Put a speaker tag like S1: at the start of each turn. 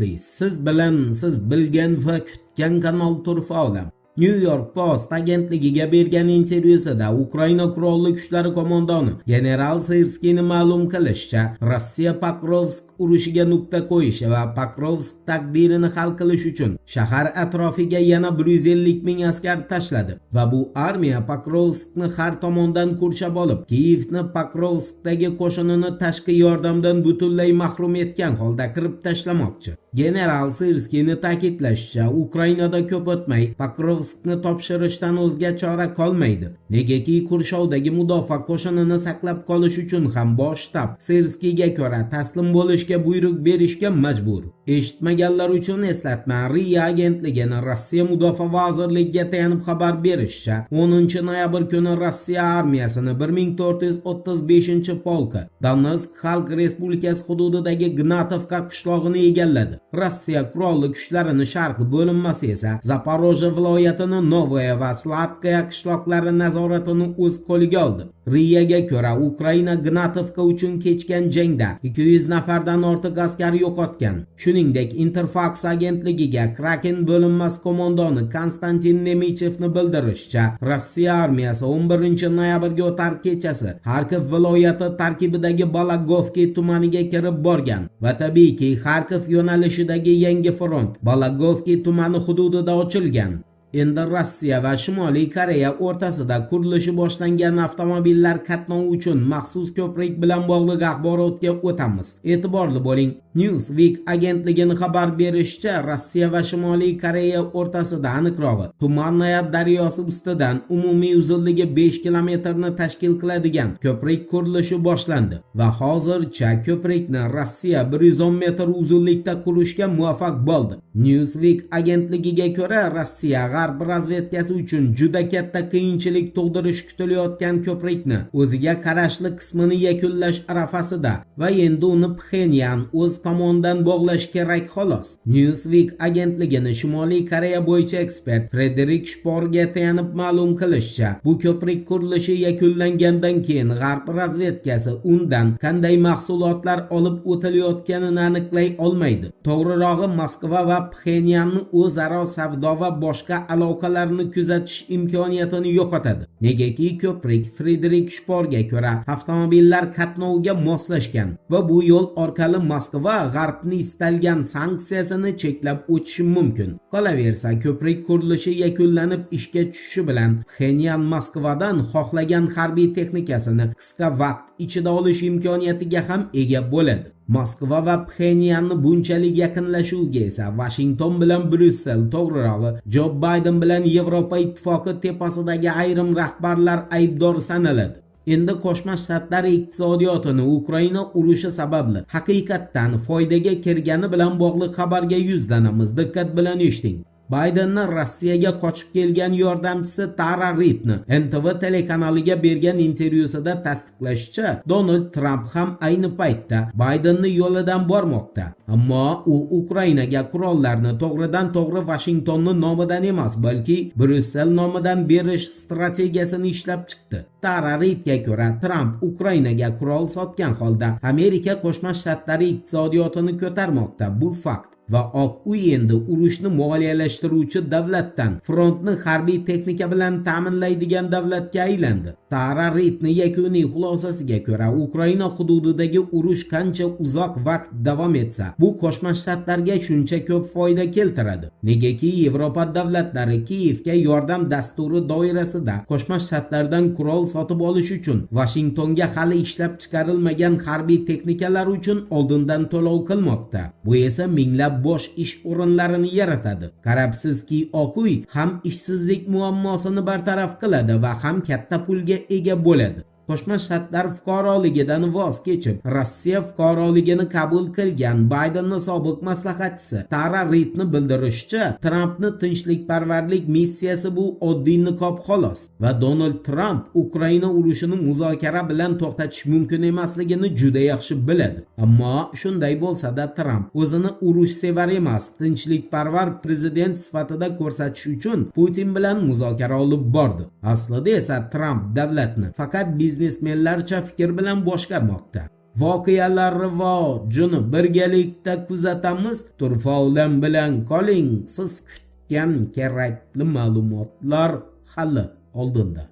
S1: xavfli. Siz bilan siz bilgan va kutgan kanal turfa olam. New York Post agentligiga bergan intervyusida Ukraina qurolli kuchlari qo'mondoni general Sirskiyni ma'lum qilishicha, Rossiya Pokrovsk urushiga nuqta qo'yishi va Pokrovsk taqdirini hal qilish uchun shahar atrofiga yana 150 ming askar tashladi va bu armiya Pokrovskni har tomondan qurshab olib, Kiyevni Pokrovskdagi qo'shinini tashqi yordamdan butunlay mahrum etgan holda kirib tashlamoqchi. General Sirskiyni ta'kidlashicha, Ukrainada ko'p o'tmay Pokrovskni topshirishdan o'zga chora qolmaydi. Negaki qurshovdagi mudofaa qo'shinini saqlab qolish uchun ham bosh shtab Sirskiyga ko'ra taslim bo'lishga buyruq berishga majbur. Eshitmaganlar uchun eslatma, RIA agentligining Rossiya mudofaa vazirligiga tayanib xabar berishicha, 10 noyabr kuni Rossiya armiyasini 1435-polka Donetsk Xalq Respublikasi hududidagi Gnatovka qishlog'ini egalladi. Rossiya qurolli kuchlarining sharqiy bo'linmasi esa Zaporojye viloyatining Novaya va Sladkaya qishloqlari nazoratini o'z qo'liga oldi. RIAga ko'ra, Ukraina Gnatovka uchun kechgan jangda 200 nafardan ortiq askar yo'qotgan. Shuningdek, Interfax agentligiga Kraken bo'linmasi qo'mondoni Konstantin Nemichevni bildirishicha, Rossiya armiyasi 11 noyabrga o'tar kechasi Xarkov viloyati tarkibidagi Balagovka tumaniga kirib borgan va tabiiyki Xarkov yo'nalishidagi yangi front Balagovka tumani hududida ochilgan. Endi Rossiya va Shimoliy Koreya o'rtasida qurilishi boshlangan avtomobillar qatnovi uchun maxsus ko'prik bilan bog'liq axborotga o'tamiz. E'tiborli bo'ling. Newsweek agentligining xabar berishicha, Rossiya va Shimoliy Koreya o'rtasida, aniqrog'i, Tumanaya daryosi ustidan umumiy uzunligi 5 kilometrni tashkil qiladigan ko'prik qurilishi boshlandi va hozircha ko'prikni Rossiya 110 metr uzunlikda qurishga muvaffaq bo'ldi. Newsweek agentligiga ko'ra, Rossiya G'arb razvedkasi uchun juda katta qiyinchilik tug'dirish kutilayotgan ko'prikni o'ziga qarashli qismini yakunlash arafasida va endi uni Pxenyan o'z tomonidan bog'lash kerak xolos. Newsweek agentligining Shimoliy Koreya bo'yicha ekspert Frederik Shporga tayanib ma'lum qilishicha, bu ko'prik qurilishi yakunlangandan keyin G'arb razvedkasi undan qanday mahsulotlar olib o'tilayotganini aniqlay olmaydi. To'g'rirog'i, Moskva va Pxenyanning o'zaro savdo va boshqa aloqalarni kuzatish imkoniyatini yo'qotadi. Negaki ko'prik Frederik Shporga ko'ra avtomobillar qatnoviga moslashgan va bu yo'l orqali Moskva G'arbni istalgan sanksiyasini cheklab o'tishi mumkin. Qolaversa, ko'prik qurilishi yakunlanib ishga tushishi bilan Pxenyan Moskvadan xohlagan harbiy texnikasini qisqa vaqt ichida olish imkoniyatiga ham ega bo'ladi. Moskva va Pxenyanni bunchalik yaqinlashuviga esa Washington bilan Bryussel, to'g'rirog'i, Joe Biden bilan Yevropa ittifoqi tepasidagi ayrim rahbarlar aybdor sanaladi. Endi Qo'shma Shtatlar iqtisodiyotini Ukraina urushi sababli haqiqatdan foydaga kirgani bilan bog'liq xabarga yuzlanamiz. Diqqat bilan eshiting. Bidenning Rossiyaga qochib kelgan yordamchisi Tara Reidni NTV telekanaliga bergan intervyusida tasdiqlashicha, Donald Trump ham ayni paytda Bidenning yo'lidan bormoqda. Ammo u Ukrainaga qurollarni to'g'ridan-to'g'ri Washingtonning nomidan emas, balki Bryussel nomidan berish strategiyasini ishlab chiqdi. Tara Reidga ko'ra, Trump Ukrainaga qurol sotgan holda Amerika Qo'shma Shtatlari iqtisodiyotini ko'tarmoqda. Bu fakt. Va Oq uy endi urushni moliyalashtiruvchi davlatdan frontni harbiy texnika bilan ta'minlaydigan davlatga aylandi. Tara Reidning yakuniy xulosasiga ko'ra, Ukraina hududidagi urush qancha uzoq vaqt davom etsa, bu Qo'shma Shtatlarga shuncha ko'p foyda keltiradi. Negaki Yevropa davlatlari Kiyevga yordam dasturi doirasida Qo'shma Shtatlardan qurol sotib olish uchun Washingtonga hali ishlab chiqarilmagan harbiy texnikalar uchun oldindan to'lov qilmoqda. Bu esa minglab bosh ish o'rinlarini yaratadi. Qarabsizki, Oq uy ham ishsizlik muammosini bartaraf qiladi va ham katta pulga ega bo'ladi. Qo'shma Shtatlar fuqaroligidan voz kechib, Rossiya fuqaroligini qabul qilgan Bidenning sobiq maslahatchisi Tara Reidni bildirishicha, Trumpning tinchlikparvarlik missiyasi bu oddiy niqob xolos va Donald Trump Ukraina urushini muzokara bilan to'xtatish mumkin emasligini juda yaxshi biladi. Ammo shunday bo'lsa-da, Trump o'zini urush sevar emas, tinchlikparvar prezident sifatida ko'rsatish uchun Putin bilan muzokara olib bordi. Aslida esa Trump davlatni faqat biznesmenlarcha fikr bilan boshqarmoqda. Voqealar rivojini birgalikda kuzatamiz. Turfa bilan qoling. Siz kutgan kerakli ma'lumotlar hali oldinda.